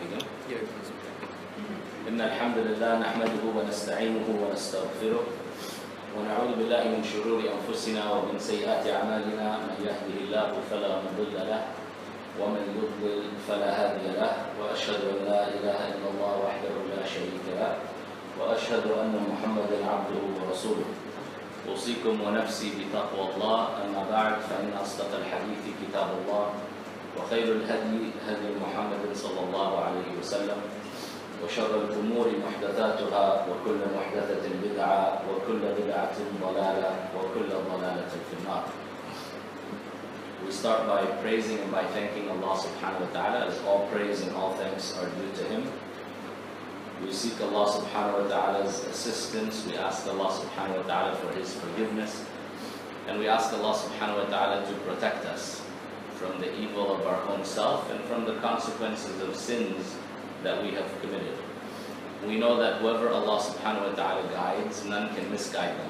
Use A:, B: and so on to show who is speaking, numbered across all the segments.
A: begin? إن الحمد لله نحمده ونستعينه ونستغفره ونعوذ بالله من شرور أنفسنا ومن سيئات أعمالنا من يهده الله فلا مضل له ومن يضلل فلا هادي له وأشهد أن لا إله إلا الله وحده لا شريك له وأشهد أن محمدا عبده ورسوله أوصيكم ونفسي بتقوى الله أما بعد فإن أصدق الحديث كتاب الله وخير الهدي هدي محمد صلى الله عليه وسلم وشر الأمور محدثاتها وكل محدثة بدعة وكل بدعة ضلالة وكل ضلالة في النار. We start by praising and by thanking Allah subhanahu wa ta'ala, as all praise and all thanks are due to Him. We seek Allah subhanahu wa ta'ala's assistance, we ask Allah subhanahu wa ta'ala for His forgiveness, and we ask Allah subhanahu wa ta'ala to protect us from the evil of our own self and from the consequences of sins that we have committed. We know that whoever Allah subhanahu wa ta'ala guides, none can misguide them.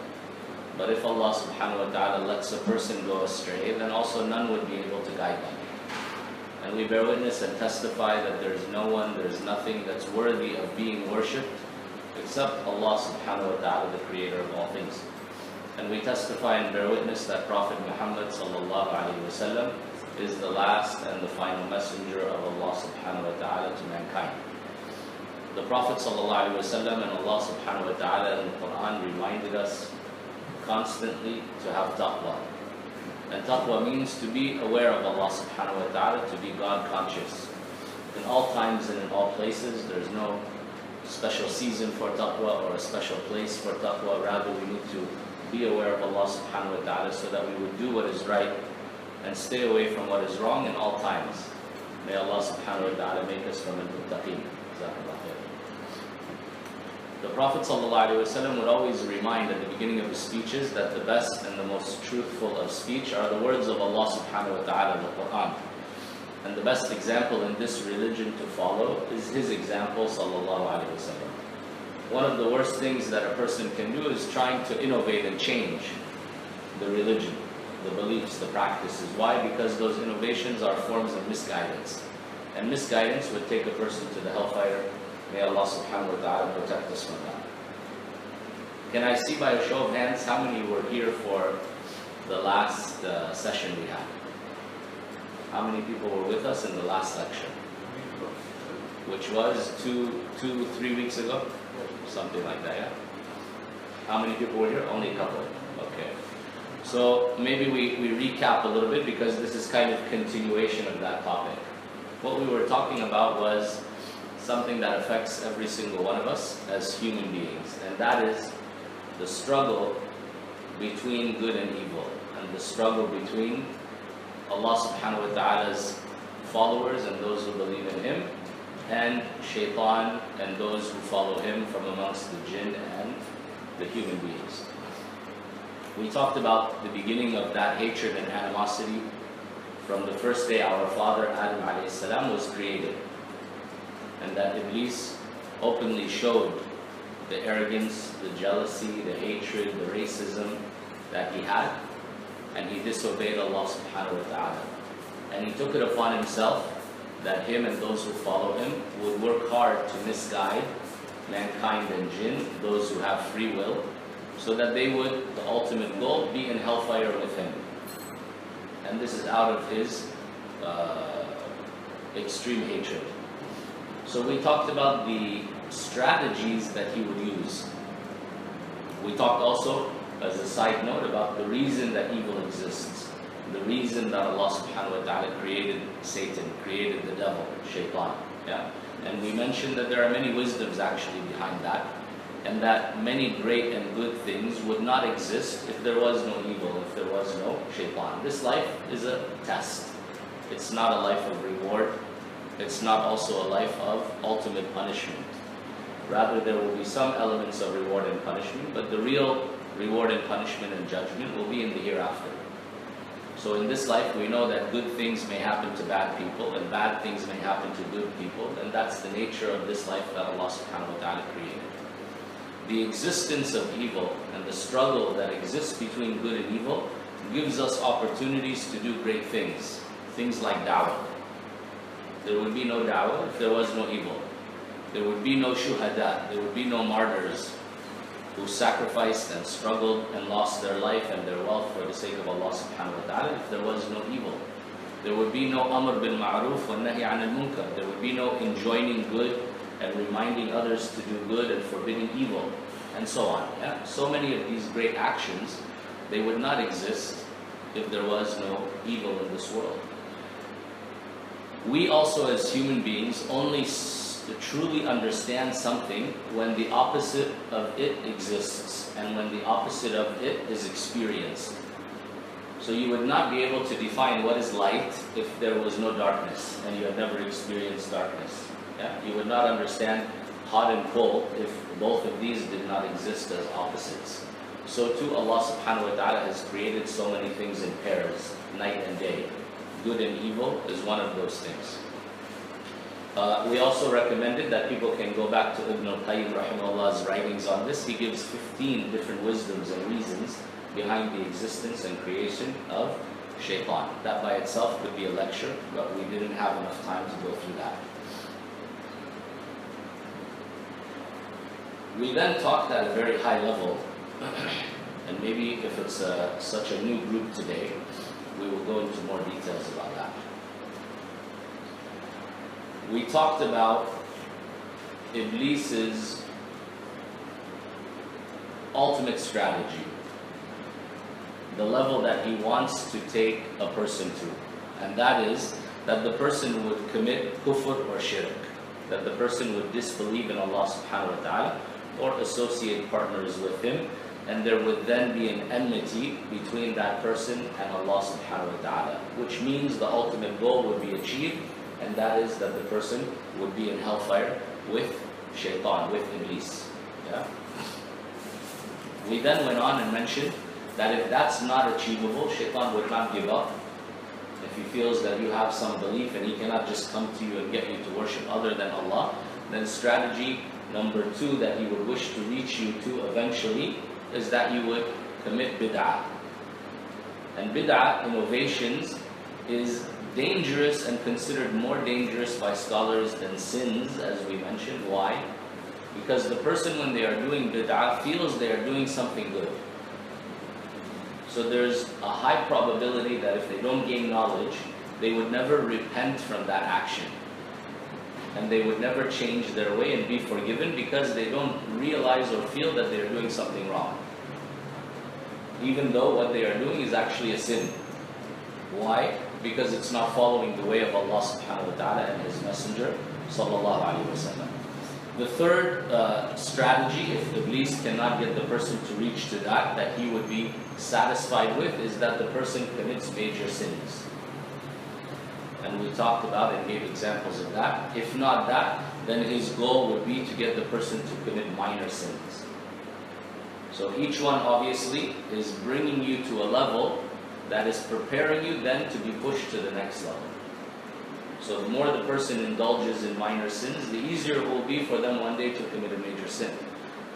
A: But if Allah subhanahu wa ta'ala lets a person go astray, then also none would be able to guide them. And we bear witness and testify that there is no one, there is nothing that's worthy of being worshipped except Allah subhanahu wa ta'ala, the creator of all things. And we testify and bear witness that Prophet Muhammad sallallahu alayhi wa sallam is the last and the final messenger of Allah subhanahu wa ta'ala to mankind. The Prophet sallallahu alayhi wa sallam and Allah subhanahu wa ta'ala in the Quran reminded us constantly to have taqwa. And taqwa means to be aware of Allah subhanahu wa ta'ala, to be God conscious. In all times and in all places, there's no special season for taqwa or a special place for taqwa. Rather, we need to be aware of Allah subhanahu wa ta'ala so that we would do what is right and stay away from what is wrong in all times. May Allah subhanahu wa ta'ala make us from al-muttaqeen. The Prophet ﷺ would always remind at the beginning of his speeches that the best and the most truthful of speech are the words of Allah subhanahu wa ta'ala, the Quran. And the best example in this religion to follow is his example sallallahu alayhi wa sallam. One of the worst things that a person can do is trying to innovate and change the religion, the beliefs, the practices. Why? Because those innovations are forms of misguidance. And misguidance would take a person to the hellfire. May Allah subhanahu wa ta'ala protect us from that. Can I see by a show of hands how many were here for the last session we had? How many people were with us in the last lecture? Which was 3 weeks ago? Something like that, yeah? How many people were here? Only a couple. Okay. So maybe we recap a little bit because this is kind of continuation of that topic. What we were talking about was something that affects every single one of us as human beings, and that is the struggle between good and evil, and the struggle between Allah subhanahu wa ta'ala's followers and those who believe in Him, and shaitan and those who follow him from amongst the jinn and the human beings. We talked about the beginning of that hatred and animosity from the first day our father Adam alayhi salam was created, and that Iblis openly showed the arrogance, the jealousy, the hatred, the racism that he had, and he disobeyed Allah subhanahu wa ta'ala. And he took it upon himself that him and those who follow him would work hard to misguide mankind and jinn, those who have free will, so that they would, the ultimate goal, be in hellfire with him. And this is out of his extreme hatred. So we talked about the strategies that he would use. We talked also, as a side note, about the reason that evil exists. The reason that Allah subhanahu wa ta'ala created Satan, created the devil, shaitan. Yeah? And we mentioned that there are many wisdoms actually behind that, and that many great and good things would not exist if there was no evil, if there was no shaitan. This life is a test. It's not a life of reward. It's not also a life of ultimate punishment. Rather, there will be some elements of reward and punishment, but the real reward and punishment and judgment will be in the hereafter. So in this life, we know that good things may happen to bad people, and bad things may happen to good people, and that's the nature of this life that Allah subhanahu wa ta'ala created. The existence of evil and the struggle that exists between good and evil gives us opportunities to do great things. Things like da'wah. There would be no da'wah if there was no evil. There would be no shuhada, there would be no martyrs who sacrificed and struggled and lost their life and their wealth for the sake of Allah subhanahu wa ta'ala if there was no evil. There would be no amr bil ma'ruf wa nahi anil munkar. There would be no enjoining good and reminding others to do good and forbidding evil, and so on. Yeah? So many of these great actions, they would not exist if there was no evil in this world. We also as human beings only truly understand something when the opposite of it exists and when the opposite of it is experienced. So you would not be able to define what is light if there was no darkness and you had never experienced darkness. Yeah? You would not understand hot and cold if both of these did not exist as opposites. So too Allah subhanahu wa ta'ala has created so many things in pairs, night and day. Good and evil is one of those things. We also recommended that people can go back to Ibn al-Qayyim rahimahullah's writings on this. He gives 15 different wisdoms and reasons behind the existence and creation of shaitan. That by itself could be a lecture, but we didn't have enough time to go through that. We then talked at a very high level, and maybe if it's such a new group today, we will go into more details about that. We talked about Iblis's ultimate strategy, the level that he wants to take a person to, and that is that the person would commit kufr or shirk, that the person would disbelieve in Allah subhanahu wa ta'ala or associate partners with him, and there would then be an enmity between that person and Allah subhanahu wa ta'ala, which means the ultimate goal would be achieved, and that is that the person would be in hellfire with shaitan, with Iblis. Yeah? We then went on and mentioned that if that's not achievable, shaitan would not give up. If he feels that you have some belief and he cannot just come to you and get you to worship other than Allah, then strategy number 2 that he would wish to reach you to eventually is that you would commit bid'ah. And bid'ah, innovations, is dangerous and considered more dangerous by scholars than sins, as we mentioned. Why? Because the person, when they are doing bid'ah, feels they are doing something good. So there's a high probability that if they don't gain knowledge, they would never repent from that action. And they would never change their way and be forgiven because they don't realize or feel that they are doing something wrong, even though what they are doing is actually a sin. Why? Because it's not following the way of Allah subhanahu wa ta'ala and His Messenger sallallahu alayhi wa sallam. The third strategy, if Iblis cannot get the person to reach to that he would be satisfied with, is that the person commits major sins. And we talked about and gave examples of that. If not that, then his goal would be to get the person to commit minor sins. So each one obviously is bringing you to a level that is preparing you then to be pushed to the next level. So the more the person indulges in minor sins, the easier it will be for them one day to commit a major sin.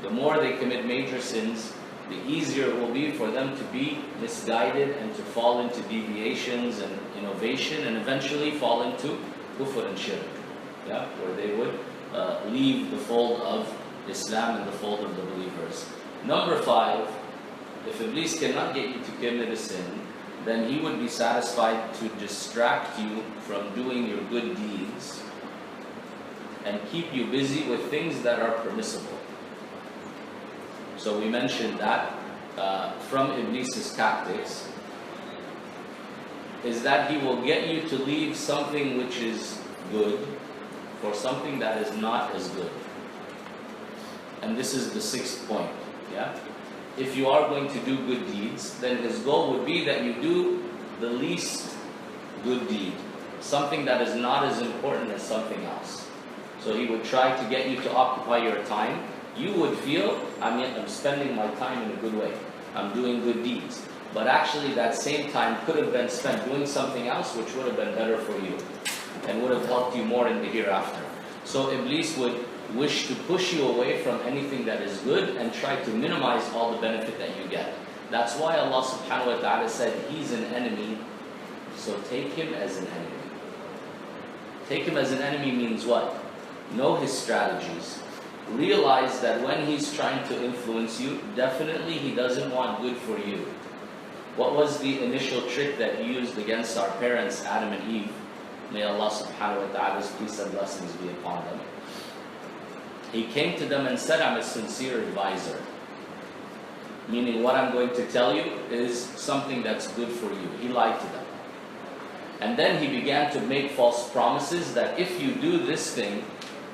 A: The more they commit major sins, the easier it will be for them to be misguided and to fall into deviations and innovation and eventually fall into kufr and shirk, yeah? Where they would leave the fold of Islam and the fold of the believers. Number 5, if Iblis cannot get you to commit a sin, then he would be satisfied to distract you from doing your good deeds and keep you busy with things that are permissible. So we mentioned that from Iblis's tactics is that he will get you to leave something which is good for something that is not as good. And this is the 6th point. Yeah? If you are going to do good deeds, then his goal would be that you do the least good deed, something that is not as important as something else. So he would try to get you to occupy your time. You would feel, I'm spending my time in a good way. I'm doing good deeds. But actually that same time could have been spent doing something else which would have been better for you and would have helped you more in the hereafter. So Iblis would wish to push you away from anything that is good and try to minimize all the benefit that you get. That's why Allah subhanahu wa ta'ala said he's an enemy, so take him as an enemy. Take him as an enemy means what? Know his strategies. Realize that when he's trying to influence you, definitely he doesn't want good for you. What was the initial trick that he used against our parents, Adam and Eve? May Allah subhanahu wa ta'ala's peace and blessings be upon them. He came to them and said, I'm a sincere advisor. Meaning what I'm going to tell you is something that's good for you. He lied to them. And then he began to make false promises that if you do this thing,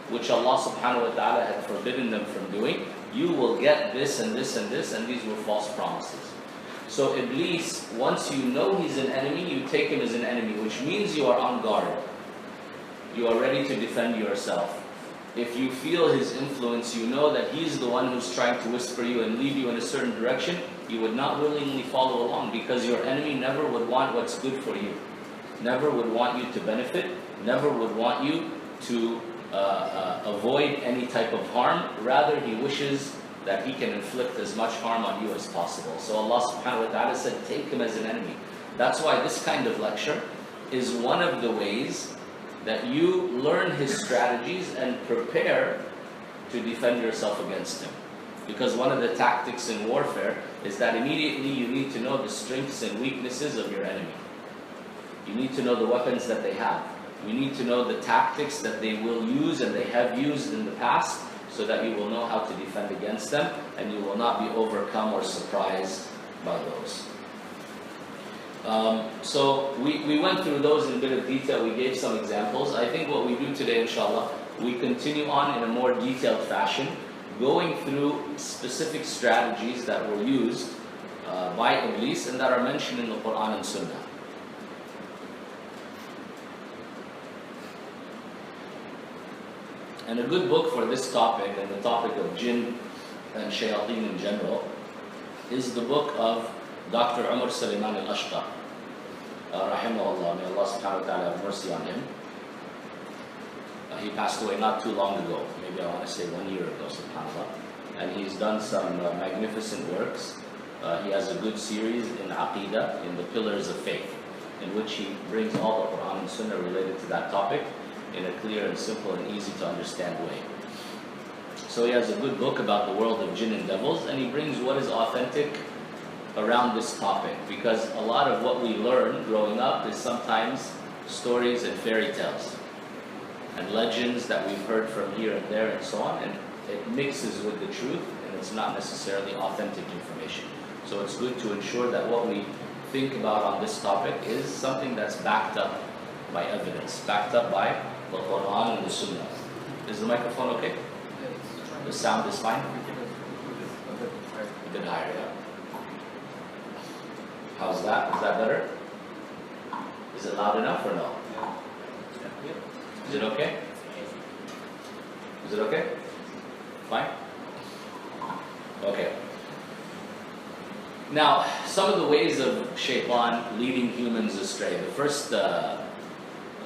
A: which Allah subhanahu wa ta'ala had forbidden them from doing, you will get this and this and this, and these were false promises. So Iblis, once you know he's an enemy, you take him as an enemy, which means you are on guard. You are ready to defend yourself. If you feel his influence, you know that he's the one who's trying to whisper you and lead you in a certain direction, you would not willingly follow along, because your enemy never would want what's good for you. Never would want you to benefit, never would want you to avoid any type of harm. Rather, he wishes that he can inflict as much harm on you as possible. So Allah subhanahu wa ta'ala said, take him as an enemy. That's why this kind of lecture is one of the ways that you learn his strategies and prepare to defend yourself against him. Because one of the tactics in warfare is that immediately you need to know the strengths and weaknesses of your enemy. You need to know the weapons that they have. You need to know the tactics that they will use and they have used in the past, so that you will know how to defend against them and you will not be overcome or surprised by those. So we went through those in a bit of detail. We gave some examples. I think what we do today, inshallah, we continue on in a more detailed fashion, going through specific strategies that were used by Iblis and that are mentioned in the Quran and Sunnah. And a good book for this topic and the topic of jinn and shayateen in general is the book of Dr. Umar Sulaiman al-Ashqa, rahimahullah. May Allah subhanahu wa ta'ala have mercy on him. He passed away not too long ago, maybe I want to say 1 year ago, subhanAllah. And he's done some magnificent works. He has a good series in Aqidah, in the pillars of faith, in which he brings all the Quran and Sunnah related to that topic in a clear and simple and easy to understand way. So he has a good book about the world of jinn and devils, and he brings what is authentic around this topic, because a lot of what we learn growing up is sometimes stories and fairy tales and legends that we've heard from here and there and so on, and it mixes with the truth and it's not necessarily authentic information. So it's good to ensure that what we think about on this topic is something that's backed up by evidence, backed up by the Quran and the Sunnah. Is the microphone okay? The sound is fine? A bit higher, yeah. How's that? Is that better? Is it loud enough or no? Is it okay? Is it okay? Fine? Okay. Now, some of the ways of shaitan leading humans astray. The first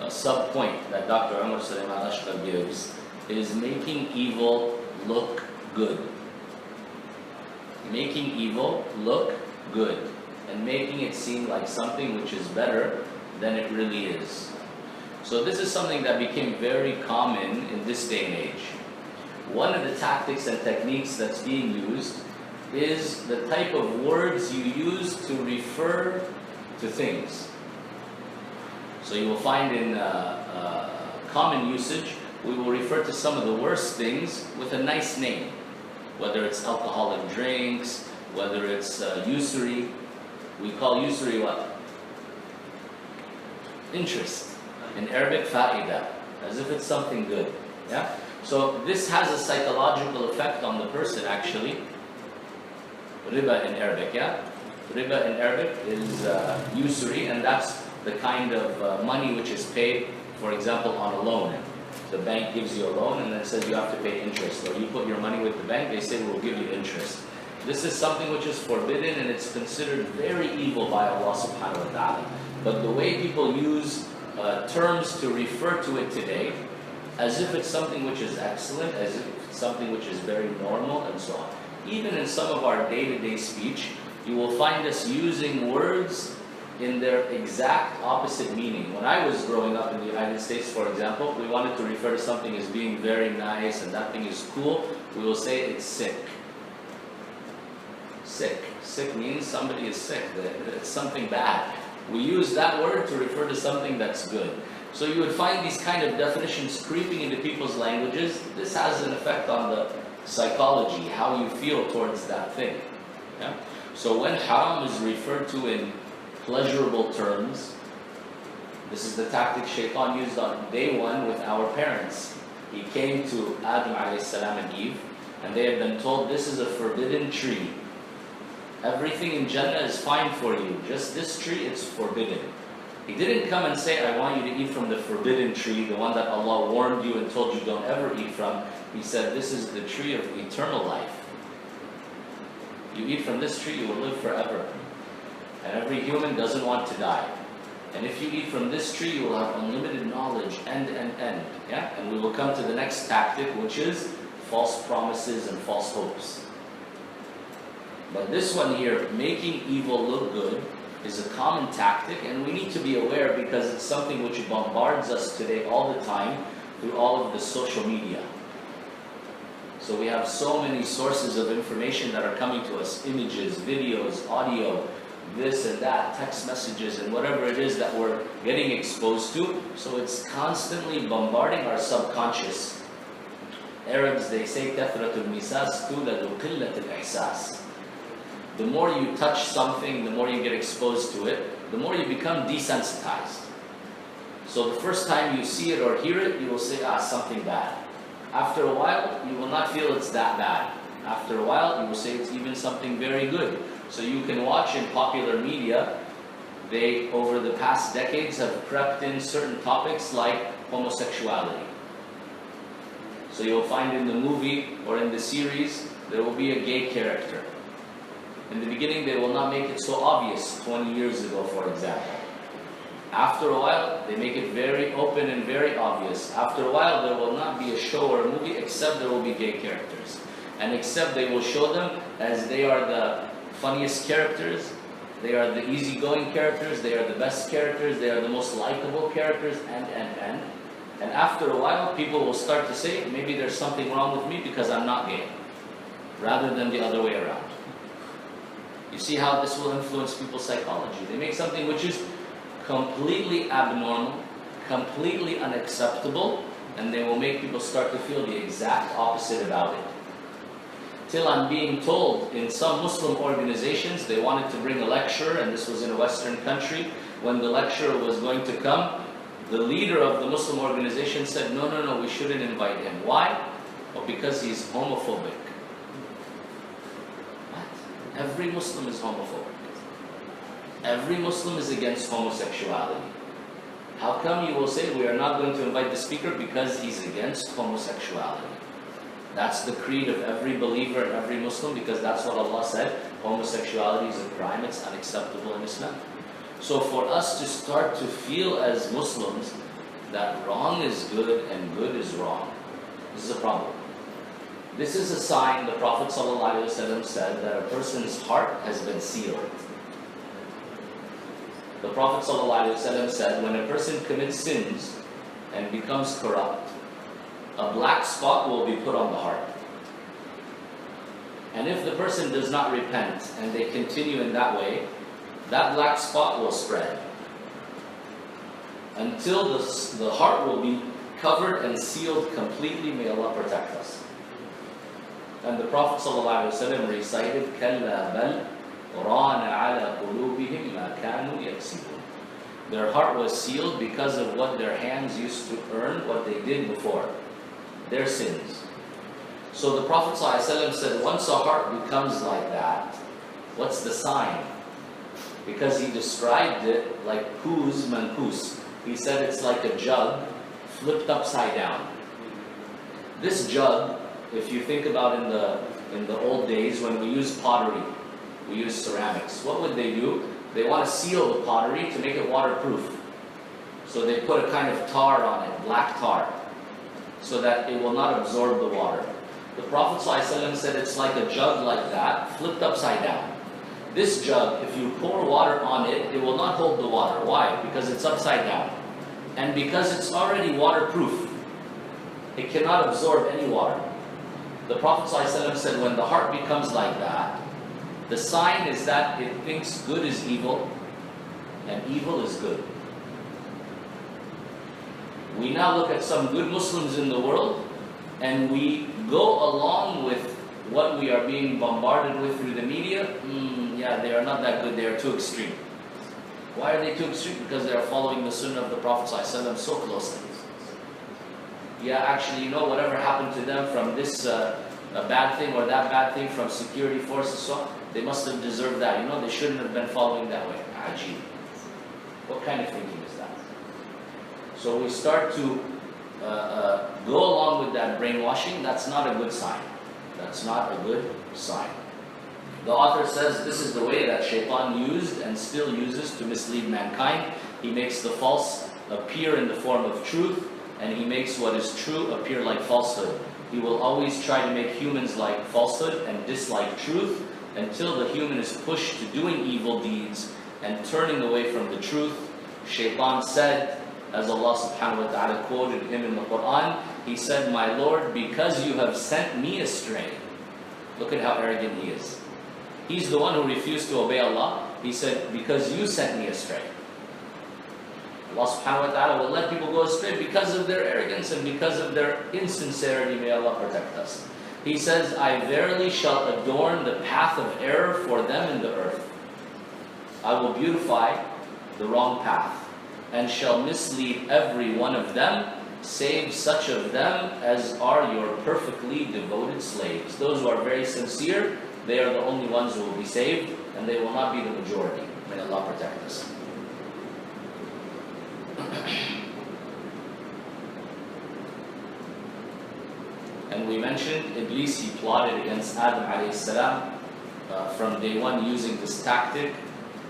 A: sub-point that Dr. Umar Sulaiman al-Ashqa gives is making evil look good. Making evil look good and making it seem like something which is better than it really is. So this is something that became very common in this day and age. One of the tactics and techniques that's being used is the type of words you use to refer to things. So you will find in common usage, we will refer to some of the worst things with a nice name. Whether it's alcoholic drinks, whether it's usury. We call usury what? Interest. In Arabic, fa'ida. As if it's something good. Yeah? So this has a psychological effect on the person actually. Riba in Arabic, yeah? Riba in Arabic is usury, and that's the kind of money which is paid, for example, on a loan. The bank gives you a loan and then says you have to pay interest. Or you put your money with the bank, they say we'll give you interest. This is something which is forbidden and it's considered very evil by Allah subhanahu wa ta'ala. But the way people use terms to refer to it today, as if it's something which is excellent, as if it's something which is very normal and so on. Even in some of our day-to-day speech, you will find us using words in their exact opposite meaning. When I was growing up in the United States, for example, we wanted to refer to something as being very nice and that thing is cool, we will say it's sick. Sick. Sick means somebody is sick, it's something bad. We use that word to refer to something that's good. So you would find these kind of definitions creeping into people's languages. This has an effect on the psychology, how you feel towards that thing. Yeah? So when haram is referred to in pleasurable terms, this is the tactic Shaitan used on day one with our parents. He came to Adam alayhi salam and Eve, and they had been told, this is a forbidden tree. Everything in Jannah is fine for you, just this tree, it's forbidden. He didn't come and say, I want you to eat from the forbidden tree, the one that Allah warned you and told you don't ever eat from. He said, this is the tree of eternal life. You eat from this tree, you will live forever. And every human doesn't want to die. And if you eat from this tree, you will have unlimited knowledge, end. Yeah? And we will come to the next tactic, which is false promises and false hopes. But this one here, making evil look good, is a common tactic, and we need to be aware because it's something which bombards us today all the time through all of the social media. So we have so many sources of information that are coming to us, images, videos, audio, this and that, text messages, and whatever it is that we're getting exposed to. So it's constantly bombarding our subconscious. Arabs, they say, كثرة المساس تولد قلة الإحساس. The more you touch something, the more you get exposed to it, the more you become desensitized. So the first time you see it or hear it, you will say, something bad. After a while, you will not feel it's that bad. After a while, you will say it's even something very good. So you can watch in popular media, they, over the past decades, have crept in certain topics like homosexuality. So you'll find in the movie or in the series, there will be a gay character. In the beginning, they will not make it so obvious 20 years ago, for example. After a while, they make it very open and very obvious. After a while, there will not be a show or a movie except there will be gay characters. And except they will show them as they are the funniest characters, they are the easygoing characters, they are the best characters, they are the most likable characters, and. And after a while, people will start to say, maybe there's something wrong with me because I'm not gay, rather than the other way around. You see how this will influence people's psychology. They make something which is completely abnormal, completely unacceptable, and they will make people start to feel the exact opposite about it. Till I'm being told in some Muslim organizations, they wanted to bring a lecturer, and this was in a Western country. When the lecturer was going to come, the leader of the Muslim organization said, no, we shouldn't invite him. Why? Well, because he's homophobic. Every Muslim is homophobic. Every Muslim is against homosexuality. How come you will say we are not going to invite the speaker because he's against homosexuality? That's the creed of every believer and every Muslim, because that's what Allah said. Homosexuality is a crime, it's unacceptable in Islam. So for us to start to feel as Muslims that wrong is good and good is wrong, this is a problem. This is a sign, the Prophet ﷺ said, that a person's heart has been sealed. The Prophet ﷺ said, when a person commits sins and becomes corrupt, a black spot will be put on the heart. And if the person does not repent and they continue in that way, that black spot will spread until the heart will be covered and sealed completely. May Allah protect us. And the Prophet ﷺ recited, كَلَّا بَلْ رَانَ عَلَى قُلُوبِهِمْ مَا كَانُوا يَكْسِبُونَ. Their heart was sealed because of what their hands used to earn, what they did before, their sins. So the Prophet ﷺ said, once a heart becomes like that, what's the sign? Because he described it like kuz mankus. He said it's like a jug flipped upside down. This jug, if you think about in the old days when we used pottery, we used ceramics, what would they do? They want to seal the pottery to make it waterproof. So they put a kind of tar on it, black tar, so that it will not absorb the water. The Prophet ﷺ said it's like a jug like that, flipped upside down. This jug, if you pour water on it, it will not hold the water. Why? Because it's upside down. And because it's already waterproof, it cannot absorb any water. The Prophet ﷺ said, when the heart becomes like that, the sign is that it thinks good is evil and evil is good. We now look at some good Muslims in the world and we go along with what we are being bombarded with through the media. Yeah, they are not that good, they are too extreme. Why are they too extreme? Because they are following the sunnah of the Prophet ﷺ so closely. Yeah, actually, you know, whatever happened to them from this bad thing or that bad thing from security forces, so they must have deserved that. You know, they shouldn't have been following that way. Ajib. What kind of thinking is that? So we start to go along with that brainwashing. That's not a good sign. That's not a good sign. The author says this is the way that Shaitan used and still uses to mislead mankind. He makes the false appear in the form of truth, and he makes what is true appear like falsehood. He will always try to make humans like falsehood and dislike truth until the human is pushed to doing evil deeds and turning away from the truth. Shaitan said, as Allah subhanahu wa ta'ala quoted him in the Quran, he said, "My Lord, because you have sent me astray." Look at how arrogant he is. He's the one who refused to obey Allah. He said, because you sent me astray. Allah subhanahu wa ta'ala will let people go astray because of their arrogance and because of their insincerity. May Allah protect us. He says, I verily shall adorn the path of error for them in the earth. I will beautify the wrong path and shall mislead every one of them, save such of them as are your perfectly devoted slaves. Those who are very sincere, they are the only ones who will be saved, and they will not be the majority. May Allah protect us. And we mentioned Iblis, he plotted against Adam alayhi salam from day one using this tactic.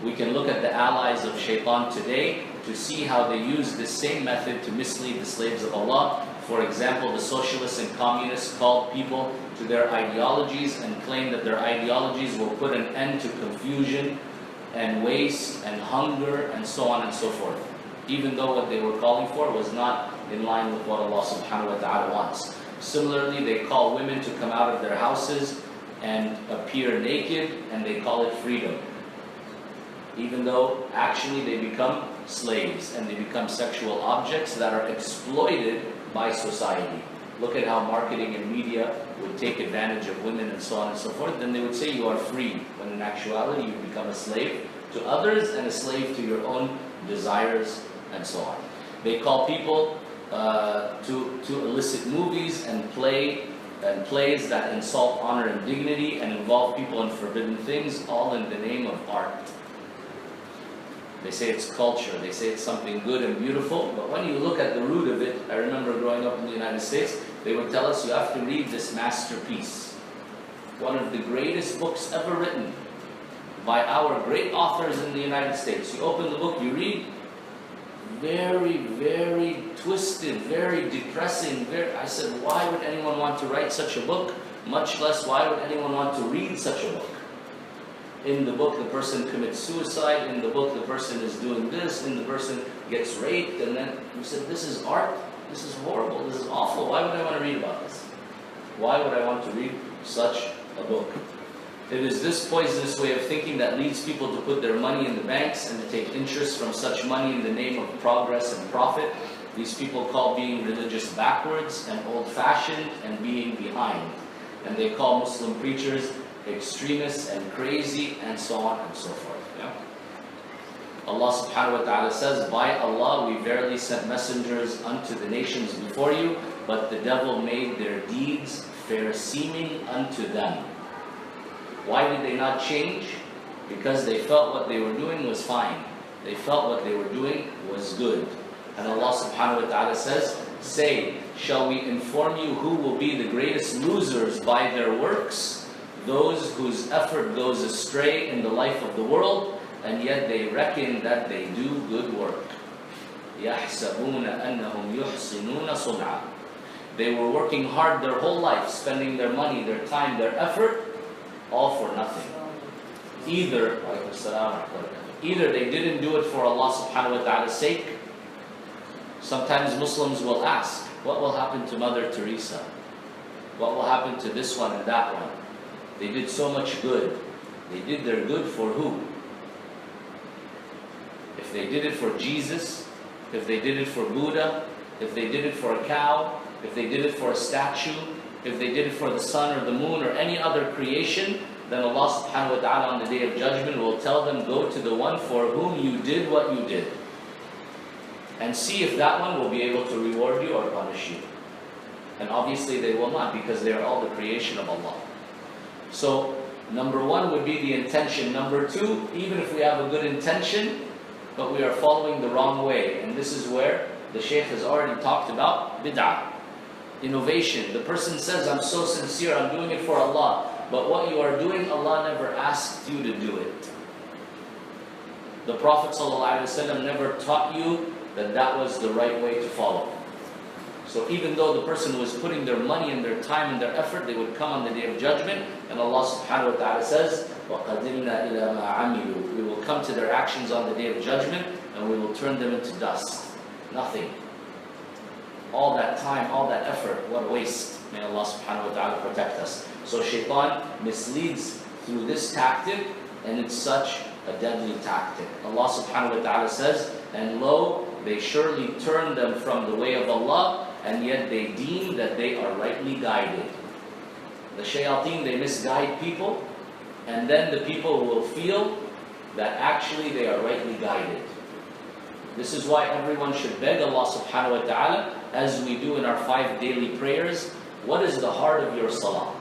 A: We can look at the allies of Shaitan today to see how they use this same method to mislead the slaves of Allah. For example, the socialists and communists called people to their ideologies and claim that their ideologies will put an end to confusion and waste and hunger and so on and so forth, even though what they were calling for was not in line with what Allah subhanahu wa ta'ala wants. Similarly, they call women to come out of their houses and appear naked, and they call it freedom, even though actually they become slaves and they become sexual objects that are exploited by society. Look at how marketing and media would take advantage of women and so on and so forth. Then they would say you are free, when in actuality you become a slave to others and a slave to your own desires and so on. They call people to illicit movies and plays that insult honor and dignity and involve people in forbidden things, all in the name of art. They say it's culture, they say it's something good and beautiful, but when you look at the root of it, I remember growing up in the United States, they would tell us you have to read this masterpiece, one of the greatest books ever written by our great authors in the United States. You open the book, you read, very, very twisted, very depressing. I said, why would anyone want to write such a book? Much less, why would anyone want to read such a book? In the book, the person commits suicide. In the book, the person is doing this. In the person gets raped. And then you said, this is art. This is horrible. This is awful. Why would I want to read about this? Why would I want to read such a book? It is this poisonous way of thinking that leads people to put their money in the banks and to take interest from such money in the name of progress and profit. These people call being religious backwards and old-fashioned and being behind. And they call Muslim preachers extremists and crazy and so on and so forth. Yeah? Allah subhanahu wa ta'ala says, by Allah we verily sent messengers unto the nations before you, but the devil made their deeds fair seeming unto them. Why did they not change? Because they felt what they were doing was fine. They felt what they were doing was good. And Allah subhanahu wa ta'ala says, say, shall we inform you who will be the greatest losers by their works? Those whose effort goes astray in the life of the world, and yet they reckon that they do good work. يَحْسَبُونَ أَنَّهُمْ يُحْسِنُونَ صُنْعًا. They were working hard their whole life, spending their money, their time, their effort, all for nothing. either they didn't do it for Allah subhanahu wa ta'ala's sake. Sometimes Muslims will ask, what will happen to Mother Teresa? What will happen to this one and that one? They did so much good. They did their good for who? If they did it for Jesus, if they did it for Buddha, if they did it for a cow, if they did it for a statue, if they did it for the sun or the moon or any other creation, then Allah subhanahu wa ta'ala on the Day of Judgment will tell them, go to the one for whom you did what you did. And see if that one will be able to reward you or punish you. And obviously they will not, because they are all the creation of Allah. So, number one would be the intention. Number two, even if we have a good intention, but we are following the wrong way. And this is where the Shaykh has already talked about bid'ah, innovation. The person says, I'm so sincere, I'm doing it for Allah. But what you are doing, Allah never asked you to do it. The Prophet ﷺ never taught you that that was the right way to follow. So even though the person was putting their money and their time and their effort, they would come on the Day of Judgment, and Allah subhanahu wa ta'ala says, وَقَدِمْنَا إِلَى مَا عَمِلُوا. We will come to their actions on the Day of Judgment, and we will turn them into dust. Nothing. All that time, all that effort, what a waste. May Allah subhanahu wa ta'ala protect us. So shaitan misleads through this tactic, and it's such a deadly tactic. Allah subhanahu wa ta'ala says, and lo, they surely turn them from the way of Allah, and yet they deem that they are rightly guided. The shayateen, they misguide people, and then the people will feel that actually they are rightly guided. This is why everyone should beg Allah subhanahu wa ta'ala, as we do in our 5 daily prayers, what is the heart of your salah?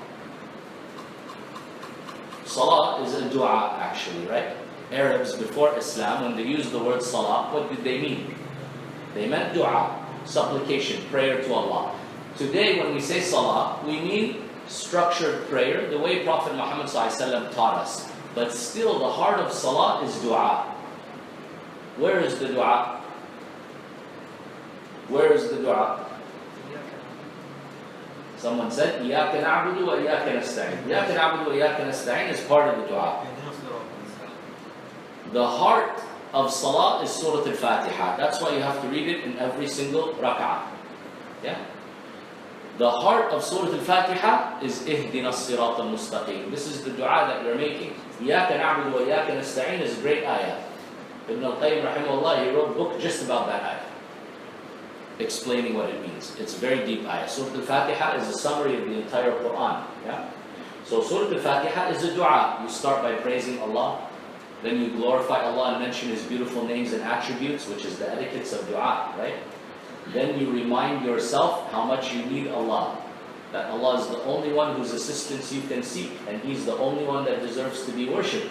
A: Salah is a dua actually, right? Arabs before Islam, when they used the word salah, what did they mean? They meant dua, supplication, prayer to Allah. Today when we say salah, we mean structured prayer, the way Prophet Muhammad ﷺ taught us. But still the heart of salah is dua. Where is the dua? Where is the dua? Someone said, إِيَّاكَ نَعْبُدُ وَإِيَّاكَ نَسْتَعِينُ. إِيَّاكَ نَعْبُدُ وَإِيَّاكَ نَسْتَعِينُ is part of the dua. The heart of salah is Surah Al-Fatiha. That's why you have to read it in every single rak'ah. Yeah? The heart of Surah Al-Fatiha is اهْدِنَا الصِّرَاطَ الْمُسْتَقِيمِ. This is the dua that you're making. إِيَّاكَ نَعْبُدُ وَإِيَّاكَ نَسْتَعِينُ is a great ayah. Ibn al-Qayyim rahimahullah, he wrote a book just about that ayah, explaining what it means. It's a very deep ayah. Surah Al-Fatiha is a summary of the entire Quran. Yeah? So Surah Al-Fatiha is a dua. You start by praising Allah, then you glorify Allah and mention His beautiful names and attributes, which is the etiquettes of dua, right? Then you remind yourself how much you need Allah. That Allah is the only one whose assistance you can seek, and He's the only one that deserves to be worshipped.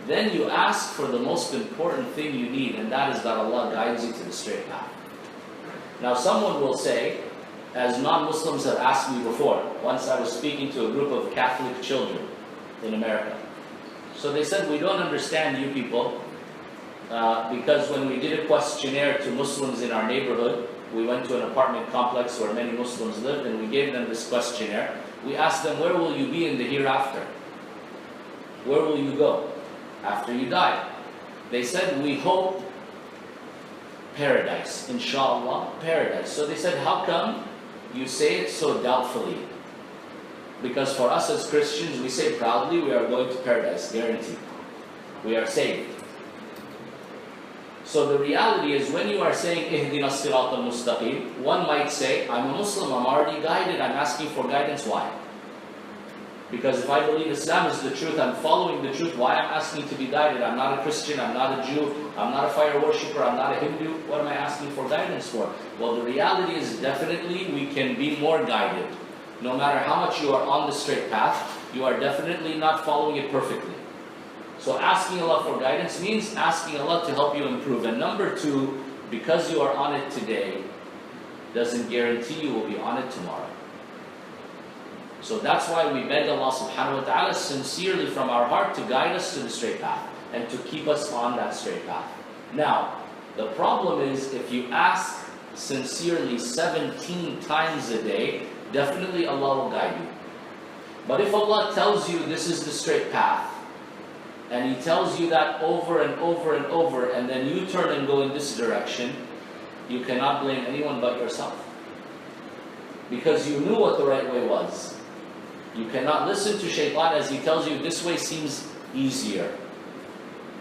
A: Then you ask for the most important thing you need, and that is that Allah guides you to the straight path. Now someone will say, as non-Muslims have asked me before, once I was speaking to a group of Catholic children in America. So they said, we don't understand you people, because when we did a questionnaire to Muslims in our neighborhood, we went to an apartment complex where many Muslims lived, and we gave them this questionnaire. We asked them, where will you be in the hereafter? Where will you go after you die? They said, we hope paradise, inshallah, paradise. So they said, how come you say it so doubtfully? Because for us as Christians, we say proudly, we are going to paradise, guaranteed. We are saved. So the reality is, when you are saying, اهْدِنَا الصِّرَاطَ الْمُسْتَقِيمِ, one might say, I'm a Muslim, I'm already guided, I'm asking for guidance. Why? Because if I believe Islam is the truth, I'm following the truth, why I'm asking to be guided? I'm not a Christian, I'm not a Jew, I'm not a fire worshipper, I'm not a Hindu. What am I asking for guidance for? Well, the reality is definitely we can be more guided. No matter how much you are on the straight path, you are definitely not following it perfectly. So asking Allah for guidance means asking Allah to help you improve. And number two, because you are on it today, doesn't guarantee you will be on it tomorrow. So that's why we beg Allah subhanahu wa ta'ala sincerely from our heart to guide us to the straight path and to keep us on that straight path. Now, the problem is, if you ask sincerely 17 times a day, definitely Allah will guide you. But if Allah tells you this is the straight path, and he tells you that over and over and over, and then you turn and go in this direction, you cannot blame anyone but yourself. Because you knew what the right way was. You cannot listen to shaitan as he tells you this way seems easier.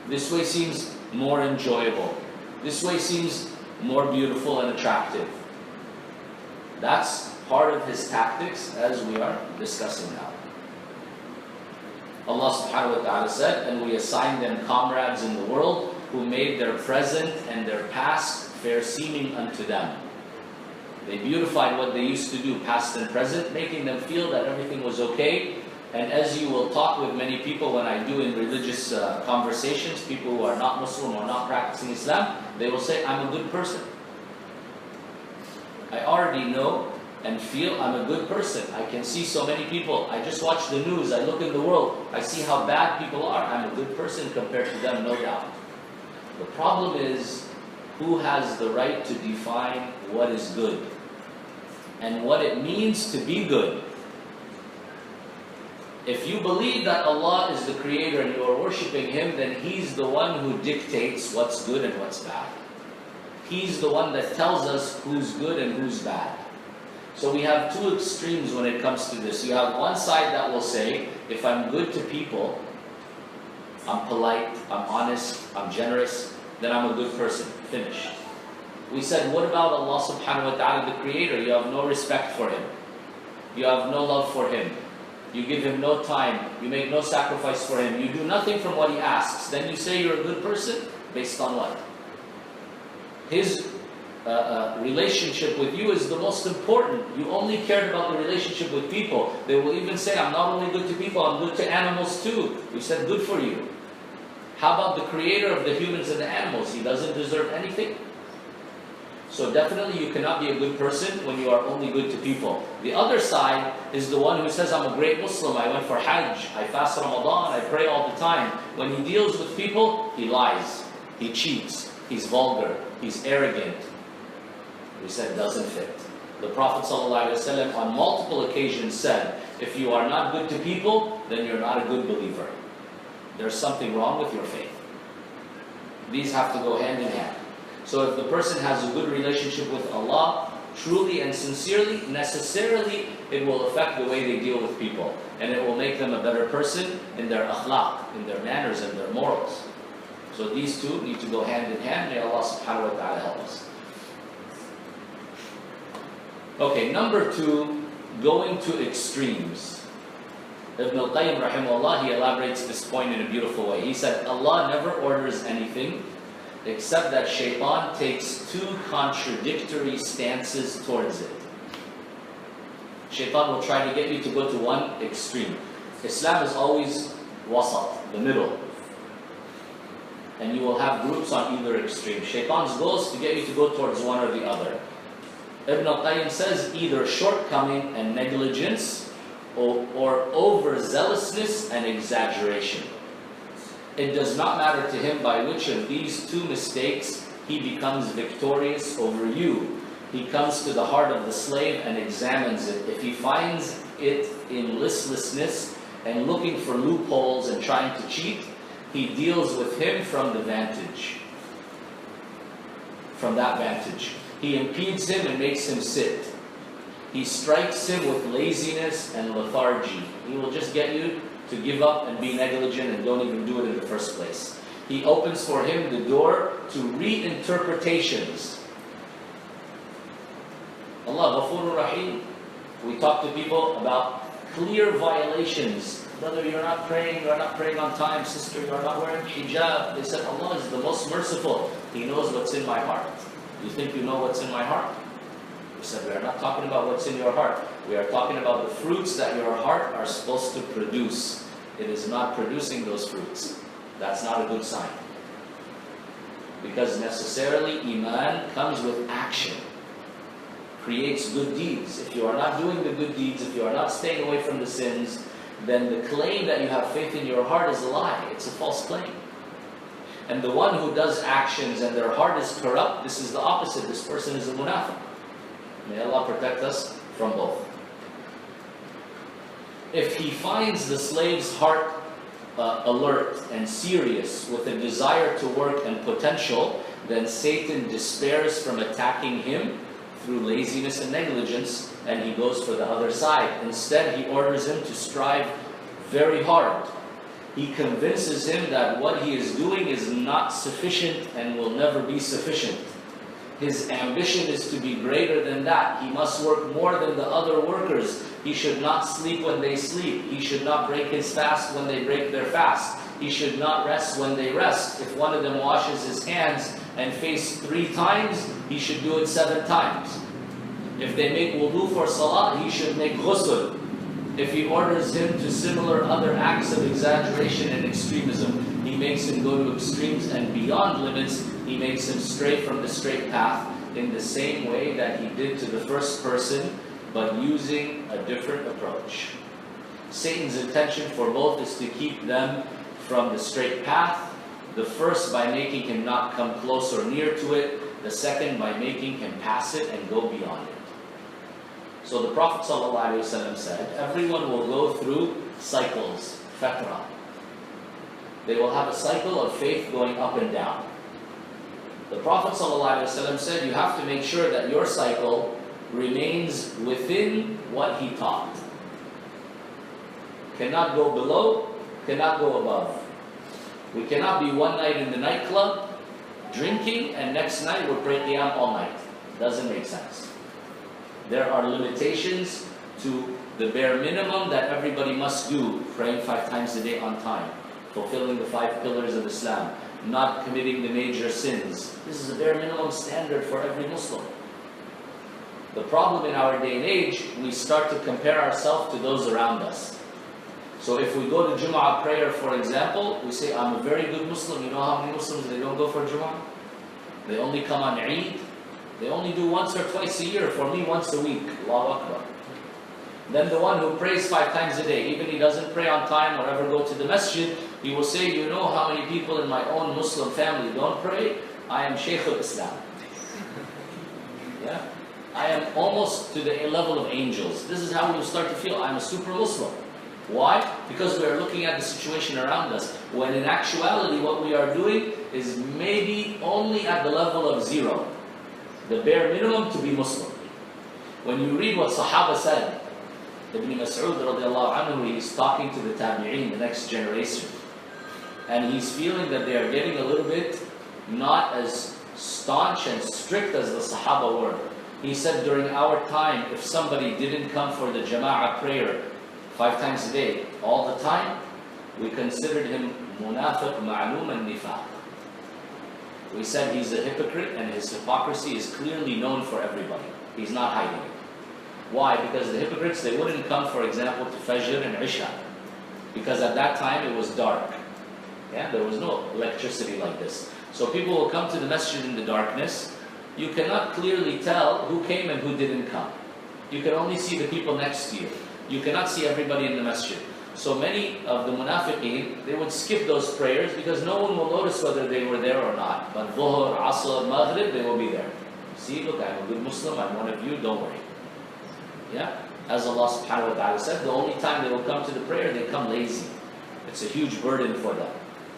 A: This way seems more enjoyable. This way seems more beautiful and attractive. That's part of his tactics, as we are discussing now. Allah subhanahu wa ta'ala said, and we assigned them comrades in the world who made their present and their past fair seeming unto them. They beautified what they used to do, past and present, making them feel that everything was okay. And as you will talk with many people when I do in religious conversations, people who are not Muslim or not practicing Islam, they will say, I'm a good person. I already know and feel I'm a good person. I can see so many people. I just watch the news. I look in the world. I see how bad people are. I'm a good person compared to them, no doubt. The problem is, who has the right to define what is good and what it means to be good? If you believe that Allah is the creator and you are worshipping Him, then He's the one who dictates what's good and what's bad. He's the one that tells us who's good and who's bad. So we have two extremes when it comes to this. You have one side that will say, if I'm good to people, I'm polite, I'm honest, I'm generous, then I'm a good person. Finished. We said, what about Allah subhanahu wa ta'ala, the creator? You have no respect for Him. You have no love for Him. You give Him no time. You make no sacrifice for Him. You do nothing from what He asks. Then you say you're a good person? Based on what? His relationship with you is the most important. You only cared about the relationship with people. They will even say, I'm not only good to people, I'm good to animals too. We said, good for you. How about the creator of the humans and the animals? He doesn't deserve anything. So definitely you cannot be a good person when you are only good to people. The other side is the one who says, I'm a great Muslim, I went for Hajj, I fast Ramadan, I pray all the time. When he deals with people, he lies, he cheats, he's vulgar, he's arrogant. We said it doesn't fit. The Prophet ﷺ on multiple occasions said, if you are not good to people, then you're not a good believer. There's something wrong with your faith. These have to go hand in hand. So if the person has a good relationship with Allah, truly and sincerely, necessarily it will affect the way they deal with people. And it will make them a better person in their akhlaq, in their manners and their morals. So these two need to go hand in hand. May Allah subhanahu wa ta'ala help us. Okay, number two, going to extremes. Ibn al-Qayyim rahimahullah, he elaborates this point in a beautiful way. He said, Allah never orders anything except that shaitan takes two contradictory stances towards it. Shaitan will try to get you to go to one extreme. Islam is always wasat, the middle. And you will have groups on either extreme. Shaitan's goal is to get you to go towards one or the other. Ibn al-Qayyim says either shortcoming and negligence or overzealousness and exaggeration. It does not matter to him by which of these two mistakes he becomes victorious over you. He comes to the heart of the slave and examines it. If he finds it in listlessness and looking for loopholes and trying to cheat, he deals with him from the vantage. From that vantage. He impedes him and makes him sit. He strikes him with laziness and lethargy. He will just get you to give up and be negligent and don't even do it in the first place. He opens for him the door to reinterpretations. Allah Ghafurur Rahim. We talk to people about clear violations. Brother, you're not praying on time. Sister, you're not wearing hijab. They said, Allah is the most merciful. He knows what's in my heart. You think you know what's in my heart? We said, we are not talking about what's in your heart. We are talking about the fruits that your heart are supposed to produce. It is not producing those fruits. That's not a good sign. Because necessarily Iman comes with action. Creates good deeds. If you are not doing the good deeds, if you are not staying away from the sins, then the claim that you have faith in your heart is a lie. It's a false claim. And the one who does actions and their heart is corrupt, this is the opposite. This person is a munafiq. May Allah protect us from both. If he finds the slave's heart alert and serious with a desire to work and potential, then Satan despairs from attacking him through laziness and negligence, and he goes for the other side. Instead, he orders him to strive very hard. He convinces him that what he is doing is not sufficient and will never be sufficient. His ambition is to be greater than that. He must work more than the other workers. He should not sleep when they sleep. He should not break his fast when they break their fast. He should not rest when they rest. If one of them washes his hands and face 3 times, he should do it 7 times. If they make wudu for salah, he should make ghusl. If he orders him to similar other acts of exaggeration and extremism, he makes him go to extremes and beyond limits. He makes him stray from the straight path in the same way that he did to the first person, but using a different approach. Satan's intention for both is to keep them from the straight path. The first by making him not come close or near to it. The second by making him pass it and go beyond it. So the Prophet ﷺ said, everyone will go through cycles, fatra. They will have a cycle of faith going up and down. The Prophet ﷺ said, you have to make sure that your cycle remains within what he taught. Cannot go below, cannot go above. We cannot be one night in the nightclub, drinking, and next night we're praying qiyam all night. Doesn't make sense. There are limitations to the bare minimum that everybody must do. Praying 5 times a day on time, fulfilling the 5 pillars of Islam, not committing the major sins. This is a bare minimum standard for every Muslim. The problem in our day and age, we start to compare ourselves to those around us. So if we go to Jum'ah prayer, for example, we say, I'm a very good Muslim. You know how many Muslims, they don't go for Jum'ah? They only come on Eid. They only do once or twice a year. For me, once a week. Allahu Akbar. Then the one who prays 5 times a day, even he doesn't pray on time or ever go to the masjid, he will say, you know how many people in my own Muslim family don't pray? I am Shaykh al-Islam. Yeah? I am almost to the level of angels. This is how we will start to feel. I'm a super Muslim. Why? Because we are looking at the situation around us, when in actuality what we are doing is maybe only at the level of 0. The bare minimum to be Muslim. When you read what Sahaba said, Ibn Mas'ud radiallahu anhu, he's talking to the Tabi'een, the next generation. And he's feeling that they are getting a little bit not as staunch and strict as the Sahaba were. He said, during our time, if somebody didn't come for the Jama'ah prayer 5 times a day, all the time, we considered him munafiq ma'loom and nifaq. We said he's a hypocrite and his hypocrisy is clearly known for everybody. He's not hiding it. Why? Because the hypocrites, they wouldn't come, for example, to Fajr and Isha. Because at that time it was dark. Yeah, there was no electricity like this. So people will come to the masjid in the darkness. You cannot clearly tell who came and who didn't come. You can only see the people next to you. You cannot see everybody in the masjid. So many of the munafiqeen, they would skip those prayers because no one will notice whether they were there or not. But Dhuhr, Asr, Maghrib, they will be there. See, look, I'm a good Muslim, I'm one of you, don't worry. Yeah? As Allah subhanahu wa ta'ala said, the only time they will come to the prayer, they come lazy. It's a huge burden for them.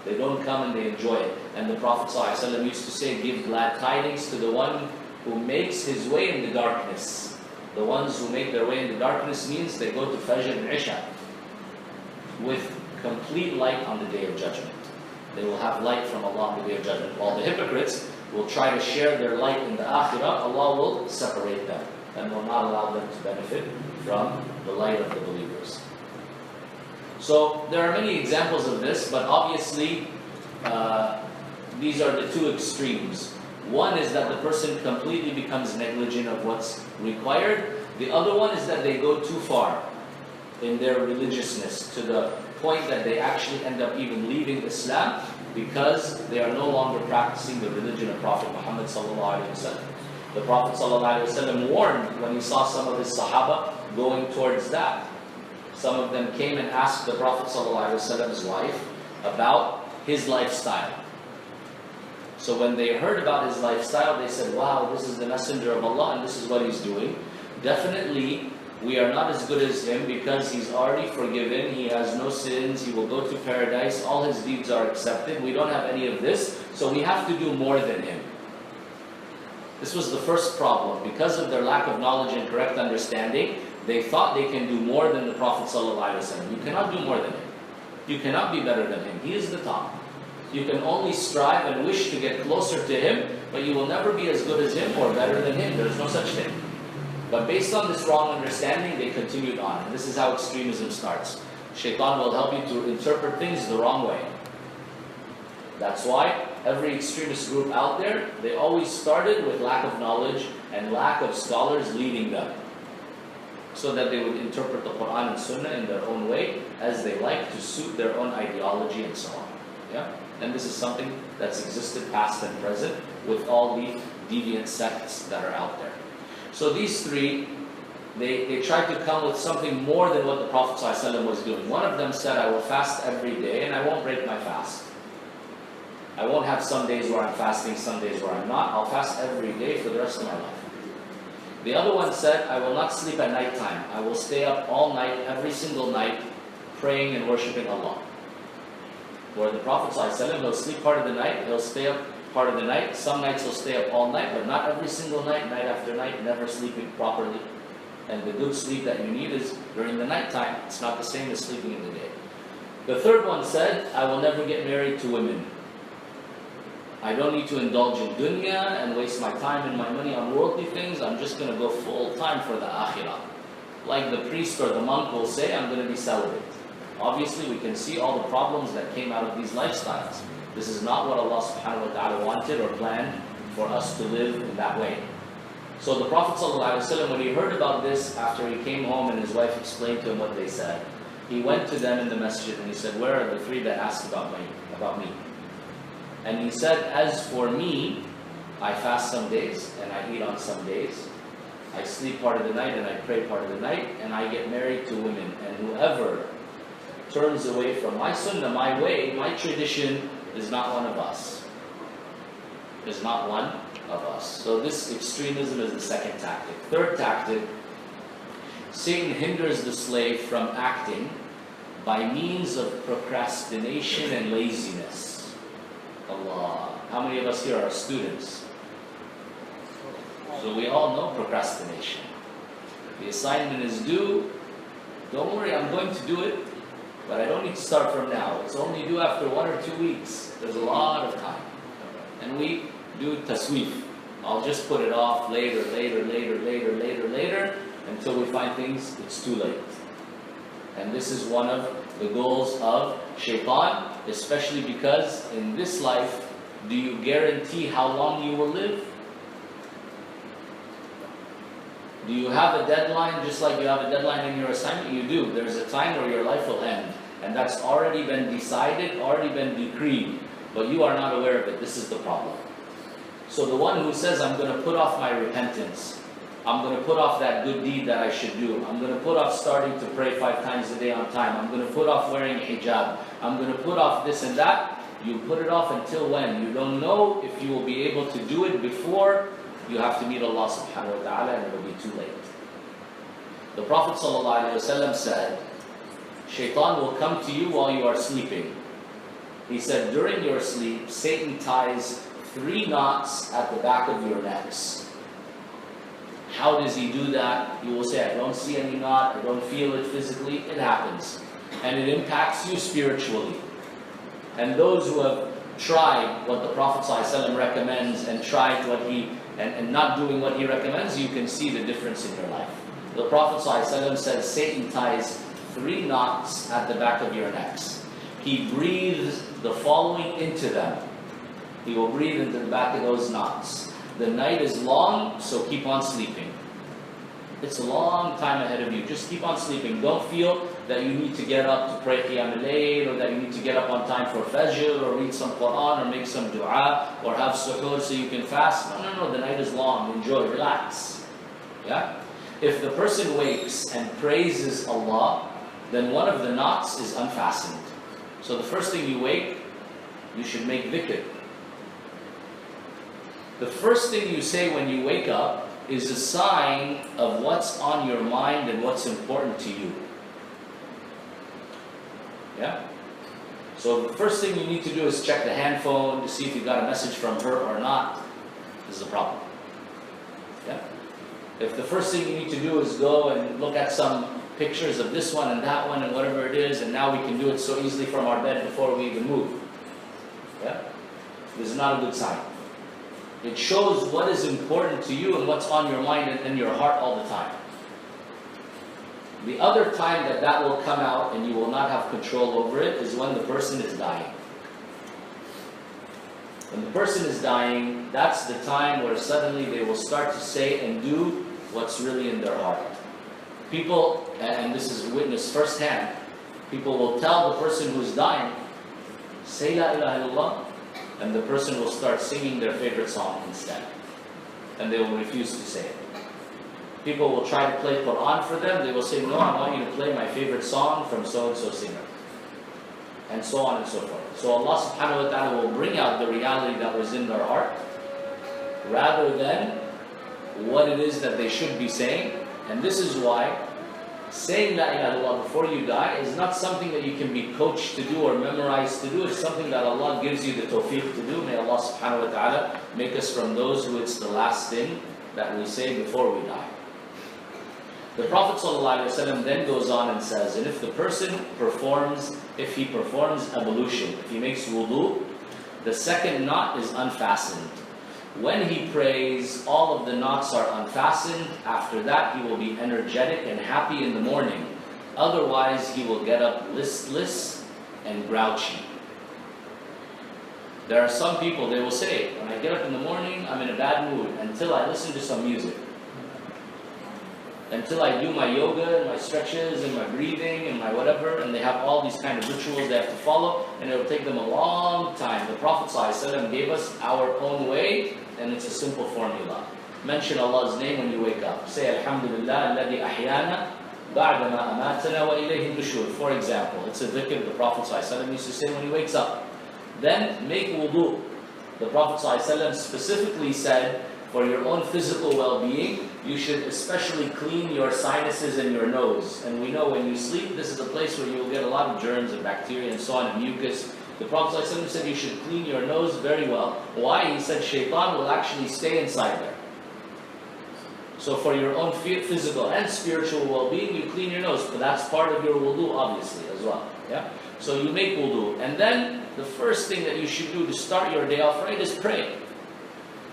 A: They don't come and they enjoy it. And the Prophet ﷺ used to say, give glad tidings to the one who makes his way in the darkness. The ones who make their way in the darkness means they go to Fajr and Isha with complete light on the Day of Judgment. They will have light from Allah on the Day of Judgment. While the hypocrites will try to share their light in the Akhirah, Allah will separate them and will not allow them to benefit from the light of the believers. So there are many examples of this, but obviously these are the 2 extremes. One is that the person completely becomes negligent of what's required. The other one is that they go too far in their religiousness to the point that they actually end up even leaving Islam because they are no longer practicing the religion of Prophet Muhammad sallallahu alaihi wasallam. The Prophet sallallahu alaihi wasallam warned when he saw some of his Sahaba going towards that. Some of them came and asked the Prophet sallallahu alaihi wasallam's wife about his lifestyle. So when they heard about his lifestyle, they said, wow, this is the messenger of Allah and this is what he's doing. Definitely We are not as good as him because he's already forgiven, he has no sins, he will go to paradise, all his deeds are accepted. We don't have any of this, so we have to do more than him. This was the first problem. Because of their lack of knowledge and correct understanding, they thought they can do more than the Prophet ﷺ. You cannot do more than him. You cannot be better than him. He is the top. You can only strive and wish to get closer to him, but you will never be as good as him or better than him. There is no such thing. But based on this wrong understanding, they continued on. And this is how extremism starts. Shaitan will help you to interpret things the wrong way. That's why every extremist group out there, they always started with lack of knowledge and lack of scholars leading them, so that they would interpret the Quran and Sunnah in their own way, as they like, to suit their own ideology and so on. Yeah? And this is something that's existed past and present with all the deviant sects that are out there. So these three, they tried to come with something more than what the Prophet ﷺ was doing. One of them said, I will fast every day and I won't break my fast. I won't have some days where I'm fasting, some days where I'm not. I'll fast every day for the rest of my life. The other one said, I will not sleep at night time. I will stay up all night, every single night, praying and worshipping Allah. Where the Prophet ﷺ, he'll sleep part of the night, he'll stay up part of the night. Some nights he'll stay up all night, but not every single night, night after night, never sleeping properly. And the good sleep that you need is during the night time. It's not the same as sleeping in the day. The third one said, I will never get married to women. I don't need to indulge in dunya and waste my time and my money on worldly things. I'm just going to go full time for the akhirah. Like the priest or the monk will say, I'm going to be celibate. Obviously, we can see all the problems that came out of these lifestyles. This is not what Allah subhanahu wa ta'ala wanted or planned for us to live in that way. So the Prophet ﷺ, when he heard about this, after he came home and his wife explained to him what they said, he went to them in the masjid and he said, where are the three that asked about me? And he said, as for me, I fast some days and I eat on some days. I sleep part of the night and I pray part of the night, and I get married to women. And whoever turns away from my sunnah, my way, my tradition, is not one of us. Is not one of us. So this extremism is the second tactic. Third tactic, Satan hinders the slave from acting by means of procrastination and laziness. Allah. How many of us here are students? So we all know procrastination. The assignment is due. Don't worry, I'm going to do it, but I don't need to start from now. It's only due after 1 or 2 weeks. There's a lot of time. And we do tasweef. I'll just put it off later, until we find things, it's too late. And this is one of the goals of Shaitan, especially because in this life, do you guarantee how long you will live? Do you have a deadline, just like you have a deadline in your assignment? You do. There's a time where your life will end. And that's already been decided, already been decreed. But you are not aware of it. This is the problem. So the one who says, I'm going to put off my repentance, I'm going to put off that good deed that I should do, I'm going to put off starting to pray 5 times a day on time, I'm going to put off wearing hijab, I'm going to put off this and that, you put it off until when? You don't know if you will be able to do it before you have to meet Allah subhanahu wa ta'ala, and it will be too late. The Prophet ﷺ said, Shaitan will come to you while you are sleeping. He said, during your sleep, Satan ties 3 knots at the back of your necks. How does he do that? You will say, I don't see any knot, I don't feel it physically. It happens. And it impacts you spiritually. And those who have tried what the Prophet ﷺ recommends and tried what he, and not doing what he recommends, you can see the difference in your life. The Prophet ﷺ said, Satan ties 3 knots at the back of your necks. He breathes the following into them. He will breathe into the back of those knots. The night is long, so keep on sleeping. It's a long time ahead of you. Just keep on sleeping. Don't feel that you need to get up to pray Qiyam al-Layl, or that you need to get up on time for Fajr, or read some Quran, or make some dua, or have suhoor so you can fast. No. The night is long. Enjoy. Relax. Yeah? If the person wakes and praises Allah, then one of the knots is unfastened. So the first thing you wake, you should make dhikr. The first thing you say when you wake up is a sign of what's on your mind and what's important to you. Yeah? So the first thing you need to do is check the hand phone to see if you got a message from her or not. This is a problem. Yeah? If the first thing you need to do is go and look at some pictures of this one and that one and whatever it is, and now we can do it so easily from our bed before we even move. Yeah? This is not a good sign. It shows what is important to you and what's on your mind and in your heart all the time. The other time that that will come out and you will not have control over it is when the person is dying. When the person is dying, that's the time where suddenly they will start to say and do what's really in their heart. People, and this is witnessed firsthand, people will tell the person who's dying, say La ilaha illallah, and the person will start singing their favorite song instead. And they will refuse to say it. People will try to play Quran for them, they will say, no, I want you to play my favorite song from so-and-so singer. And so on and so forth. So Allah subhanahu wa ta'ala will bring out the reality that was in their heart, rather than what it is that they should be saying. And this is why saying La ilaha illallah before you die is not something that you can be coached to do or memorized to do. It's something that Allah gives you the tawfiq to do. May Allah subhanahu wa ta'ala make us from those who it's the last thing that we say before we die. The Prophet ﷺ then goes on and says, and if the person performs, if he performs ablution, if he makes wudu, the second knot is unfastened. When he prays, all of the knots are unfastened. After that, he will be energetic and happy in the morning. Otherwise, he will get up listless and grouchy. There are some people, they will say, when I get up in the morning, I'm in a bad mood until I listen to some music. Until I do my yoga and my stretches and my breathing and my whatever, and they have all these kind of rituals they have to follow, and it will take them a long time. The Prophet ﷺ gave us our own way, and it's a simple formula. Mention Allah's name when you wake up. Say Alhamdulillah alladhi ahyana ba'dama amatana wa ilayhi nushur. For example, it's a dhikr the Prophet ﷺ used to say when he wakes up. Then make wudu. The Prophet ﷺ specifically said, for your own physical well-being, you should especially clean your sinuses and your nose. And we know when you sleep, this is a place where you will get a lot of germs and bacteria and so on, and mucus. The Prophet ﷺ said you should clean your nose very well. Why? He said shaitan will actually stay inside there. So for your own physical and spiritual well-being, you clean your nose. But that's part of your wudu, obviously, as well. Yeah. So you make wudu. And then the first thing that you should do to start your day off right is pray.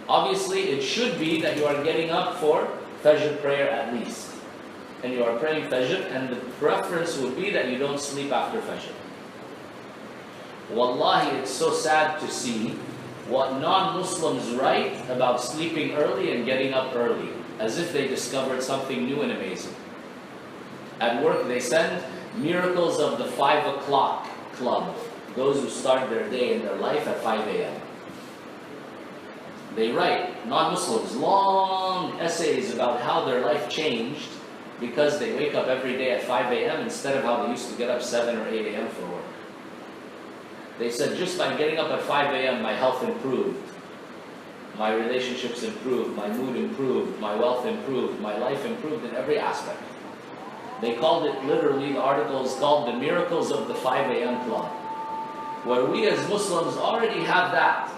A: Obviously, it should be that you are getting up for Fajr prayer at least. And you are praying Fajr, and the preference would be that you don't sleep after Fajr. Wallahi, it's so sad to see what non-Muslims write about sleeping early and getting up early, as if they discovered something new and amazing. At work, they send miracles of the 5 o'clock club, those who start their day and their life at 5 a.m. They write, non-Muslims, long essays about how their life changed because they wake up every day at 5 a.m. instead of how they used to get up 7 or 8 a.m. for work. They said, just by getting up at 5 a.m., my health improved, my relationships improved, my mood improved, my wealth improved, my life improved in every aspect. They called it, literally, the article is called The Miracles of the 5 a.m. Club, where we as Muslims already have that.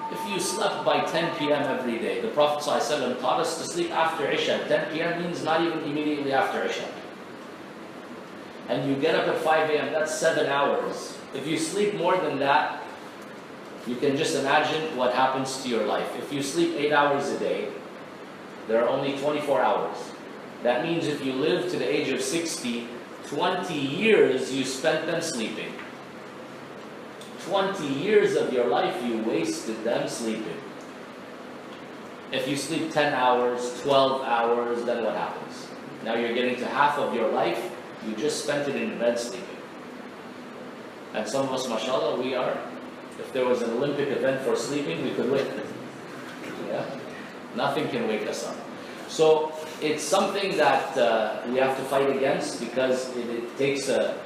A: If you slept by 10 p.m. every day, the Prophet ﷺ taught us to sleep after Isha. 10 p.m. means not even immediately after Isha. And you get up at 5 a.m., that's 7 hours. If you sleep more than that, you can just imagine what happens to your life. If you sleep 8 hours a day, there are only 24 hours. That means if you live to the age of 60, 20 years you spent them sleeping. 20 years of your life you wasted them sleeping. If you sleep 10 hours, 12 hours, then what happens? Now you're getting to half of your life, you just spent it in bed sleeping. And some of us, mashallah, we are, if there was an Olympic event for sleeping, we could win. Yeah? Nothing can wake us up. So it's something that we have to fight against because it takes a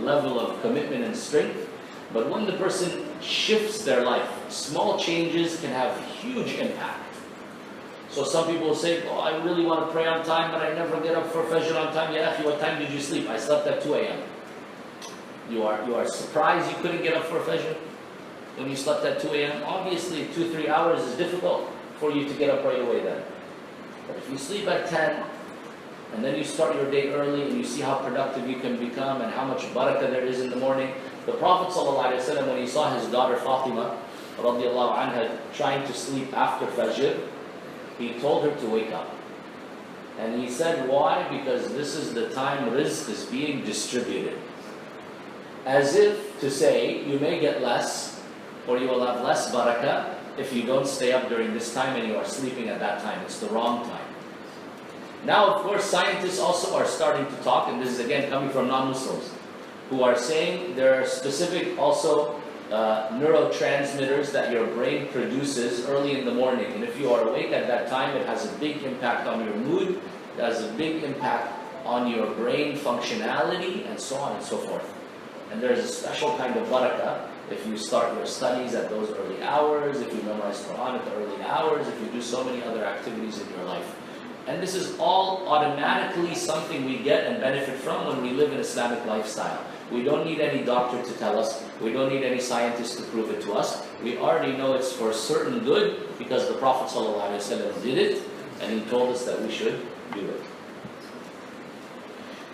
A: level of commitment and strength. But when the person shifts their life, small changes can have huge impact. So some people will say, oh, I really want to pray on time, but I never get up for Fajr on time. Ya akhi, what time did you sleep? I slept at 2 a.m. You are surprised you couldn't get up for Fajr when you slept at 2 a.m.? Obviously, 2-3 hours is difficult for you to get up right away then. But if you sleep at 10, and then you start your day early, and you see how productive you can become, and how much barakah there is in the morning. The Prophet ﷺ, when he saw his daughter Fatima, radiallahu anha, trying to sleep after Fajr, he told her to wake up. And he said, why? Because this is the time rizq is being distributed. As if to say, you may get less, or you will have less barakah if you don't stay up during this time and you are sleeping at that time. It's the wrong time. Now, of course, scientists also are starting to talk, and this is again coming from non-Muslims, who are saying there are specific also neurotransmitters that your brain produces early in the morning. And if you are awake at that time, it has a big impact on your mood, it has a big impact on your brain functionality, and so on and so forth. And there's a special kind of barakah if you start your studies at those early hours, if you memorize Quran at the early hours, if you do so many other activities in your life. And this is all automatically something we get and benefit from when we live an Islamic lifestyle. We don't need any doctor to tell us. We don't need any scientist to prove it to us. We already know it's for certain good because the Prophet ﷺ did it, and he told us that we should do it.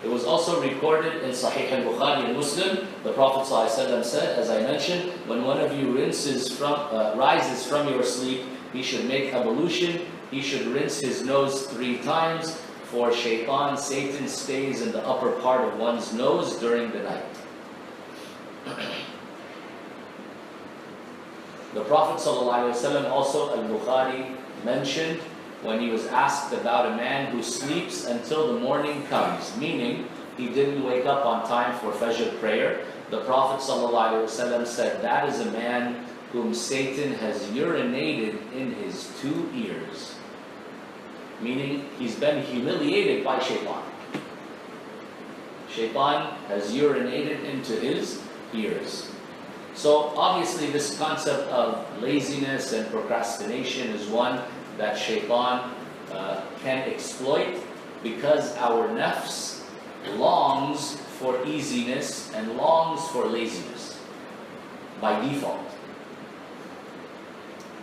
A: It was also recorded in Sahih al-Bukhari and Muslim. The Prophet ﷺ said, as I mentioned, when one of you rises from your sleep, he should make ablution. He should rinse his nose 3 times, for shaitan, Satan, stays in the upper part of one's nose during the night. The Prophet ﷺ also, Al-Bukhari mentioned, when he was asked about a man who sleeps until the morning comes, meaning he didn't wake up on time for Fajr prayer, the Prophet ﷺ said, that is a man whom Satan has urinated in his 2 ears. Meaning, he's been humiliated by shaitan. Shaitan has urinated into his ears. So, obviously, this concept of laziness and procrastination is one that shaitan can exploit, because our nafs longs for easiness and longs for laziness by default.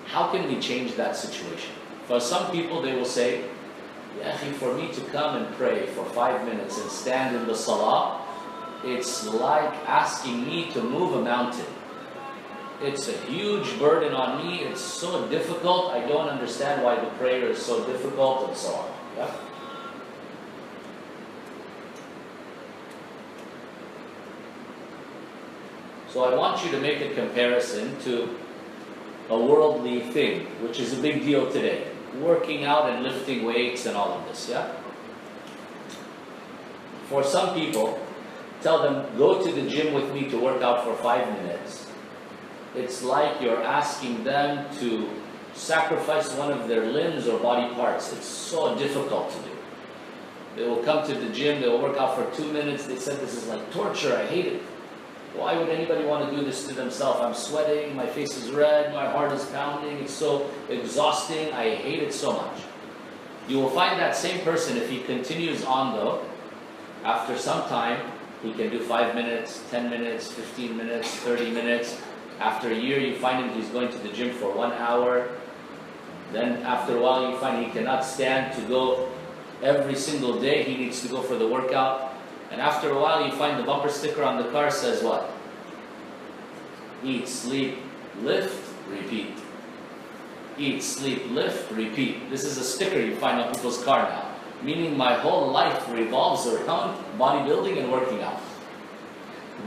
A: How can we change that situation? For some people, they will say, Ya akhi, for me to come and pray for 5 minutes and stand in the salah, it's like asking me to move a mountain. It's a huge burden on me, it's so difficult, I don't understand why the prayer is so difficult, and so on. Yeah? So I want you to make a comparison to a worldly thing, which is a big deal today. Working out and lifting weights and all of this, yeah? For some people, tell them, go to the gym with me to work out for 5 minutes. It's like you're asking them to sacrifice one of their limbs or body parts. It's so difficult to do. They will come to the gym, they will work out for 2 minutes. They said, this is like torture, I hate it. Why would anybody want to do this to themselves? I'm sweating, my face is red, my heart is pounding, it's so exhausting, I hate it so much. You will find that same person, if he continues on though, after some time, he can do 5 minutes, 10 minutes, 15 minutes, 30 minutes. After a year, you find him, he's going to the gym for 1 hour. Then after a while, you find he cannot stand to go every single day. He needs to go for the workout. And after a while, you find the bumper sticker on the car says what? Eat, sleep, lift, repeat. Eat, sleep, lift, repeat. This is a sticker you find on people's car now. Meaning my whole life revolves around bodybuilding and working out.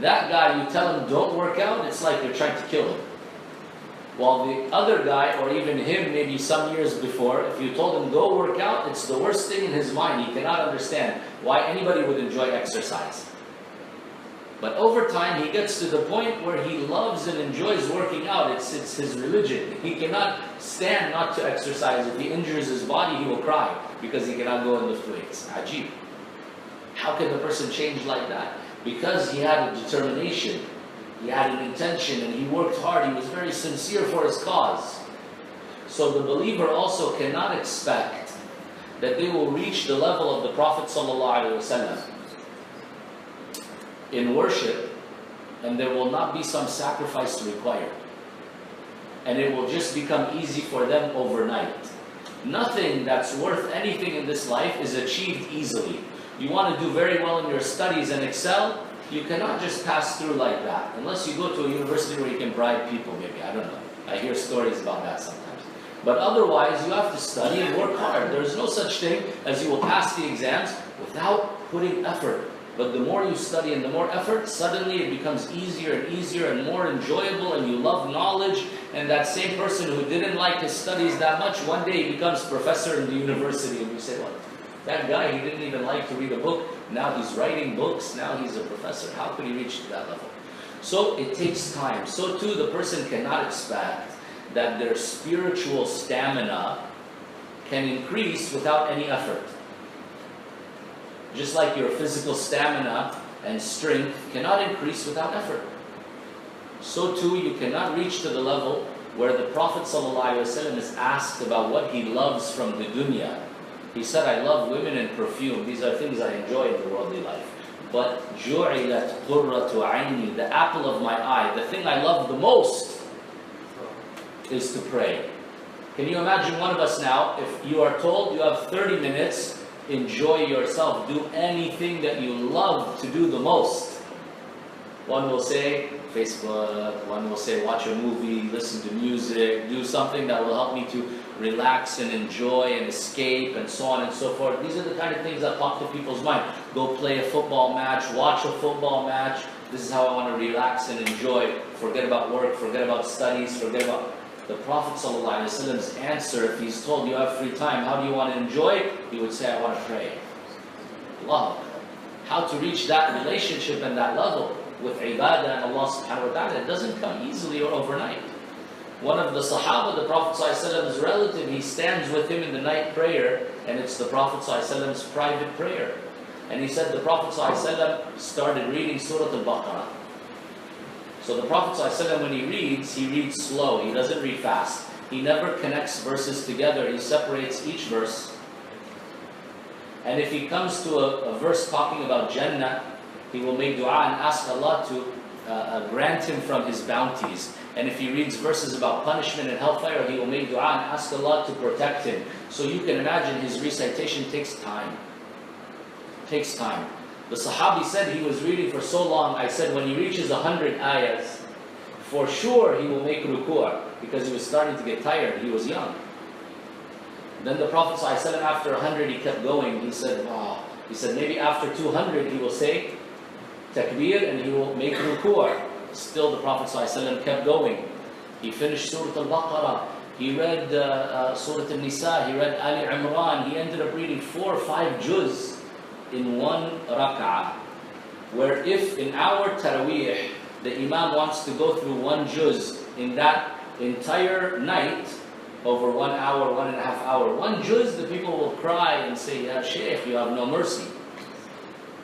A: That guy, you tell him don't work out, it's like you're trying to kill him. While the other guy, or even him, maybe some years before, if you told him go work out, it's the worst thing in his mind. He cannot understand why anybody would enjoy exercise. But over time, he gets to the point where he loves and enjoys working out. It's his religion. He cannot stand not to exercise. If he injures his body, he will cry because he cannot go and lift weights. Ajib. How can the person change like that? Because he had a determination. He had an intention and he worked hard. He was very sincere for his cause. So the believer also cannot expect that they will reach the level of the Prophet ﷺ in worship, and there will not be some sacrifice required. And it will just become easy for them overnight. Nothing that's worth anything in this life is achieved easily. You want to do very well in your studies and excel, you cannot just pass through like that. Unless you go to a university where you can bribe people, maybe. I don't know. I hear stories about that sometimes. But otherwise, you have to study and work hard. There's no such thing as you will pass the exams without putting effort. But the more you study and the more effort, suddenly it becomes easier and easier and more enjoyable, and you love knowledge. And that same person who didn't like his studies that much, one day he becomes professor in the university, and you say, well, that guy, he didn't even like to read a book, now he's writing books, now he's a professor. How could he reach to that level? So it takes time. So too, the person cannot expect that their spiritual stamina can increase without any effort. Just like your physical stamina and strength cannot increase without effort. So too, you cannot reach to the level where the Prophet ﷺ is asked about what he loves from the dunya. He said, I love women and perfume. These are things I enjoy in the worldly life. But جُعِلَتْ قُرَّةُ عَيْنِي, the apple of my eye, the thing I love the most is to pray. Can you imagine one of us now, if you are told you have 30 minutes, enjoy yourself, do anything that you love to do the most. One will say Facebook, one will say watch a movie, listen to music, do something that will help me to relax and enjoy and escape and so on and so forth. These are the kind of things that pop to people's mind. Go play a football match, watch a football match. This is how I want to relax and enjoy. Forget about work, forget about studies, forget about... The Prophet ﷺ's answer, if he's told you have free time, how do you want to enjoy? He would say, I want to pray. Allah. How to reach that relationship and that level with ibadah and Allah subhanahu wa ta'ala, it doesn't come easily or overnight. One of the Sahaba, the Prophet ﷺ's relative, he stands with him in the night prayer, and it's the Prophet ﷺ's private prayer. And he said the Prophet ﷺ started reading Surah Al-Baqarah. So the Prophet ﷺ, when he reads slow. He doesn't read fast. He never connects verses together. He separates each verse. And if he comes to a verse talking about Jannah, he will make dua and ask Allah to grant him from his bounties. And if he reads verses about punishment and hellfire, he will make dua and ask Allah to protect him. So you can imagine his recitation takes time. Takes time. The Sahabi said he was reading for so long, I said when he reaches 100 ayahs, for sure he will make ruku', because he was starting to get tired, he was young. Then the Prophet ﷺ, after 100 he kept going, he said, wow. He said maybe after 200 he will say takbir and he will make ruku'. Still the Prophet ﷺ kept going. He finished Surah Al-Baqarah, he read Surah Al-Nisa, he read Ali Imran, he ended up reading 4 or 5 juz in one rak'ah, where if in our taraweeh, the imam wants to go through one juz in that entire night, over 1 hour, 1.5 hours, one juz, the people will cry and say, Ya Shareef, you have no mercy.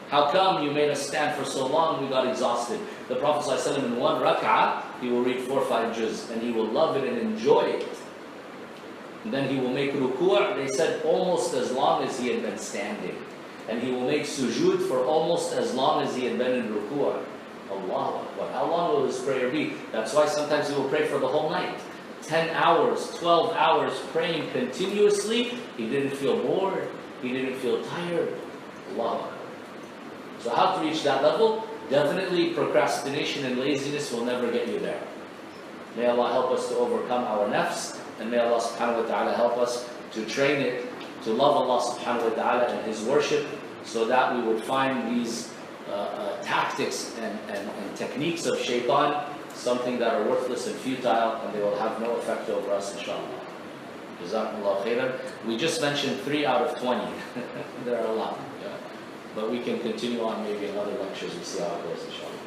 A: How come you made us stand for so long, we got exhausted? The Prophet ﷺ in one rak'ah, he will read 4 or 5 juz, and he will love it and enjoy it. And then he will make ruku', they said almost as long as he had been standing. And he will make sujood for almost as long as he had been in ruku'. Allahu Akbar. How long will his prayer be? That's why sometimes he will pray for the whole night. 10 hours, 12 hours praying continuously. He didn't feel bored. He didn't feel tired. Allahu Akbar. So how to reach that level? Definitely procrastination and laziness will never get you there. May Allah help us to overcome our nafs, and may Allah subhanahu wa ta'ala help us to train it to love Allah subhanahu wa ta'ala and His worship, so that we would find these tactics and techniques of shaitan something that are worthless and futile, and they will have no effect over us, inshallah. Jazakumullah khairan. We just mentioned 3 out of 20. There are a lot. Yeah. But we can continue on maybe in other lectures and see how it goes, inshallah.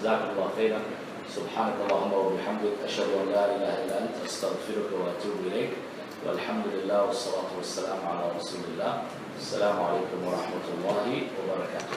A: Jazakumullah khairan. سبحانك اللهم وبحمدك أشهد أن لا إله إلا أنت أستغفرك وأتوب إليك والحمد لله والصلاة والسلام على رسول الله. السلام عليكم ورحمة الله وبركاته.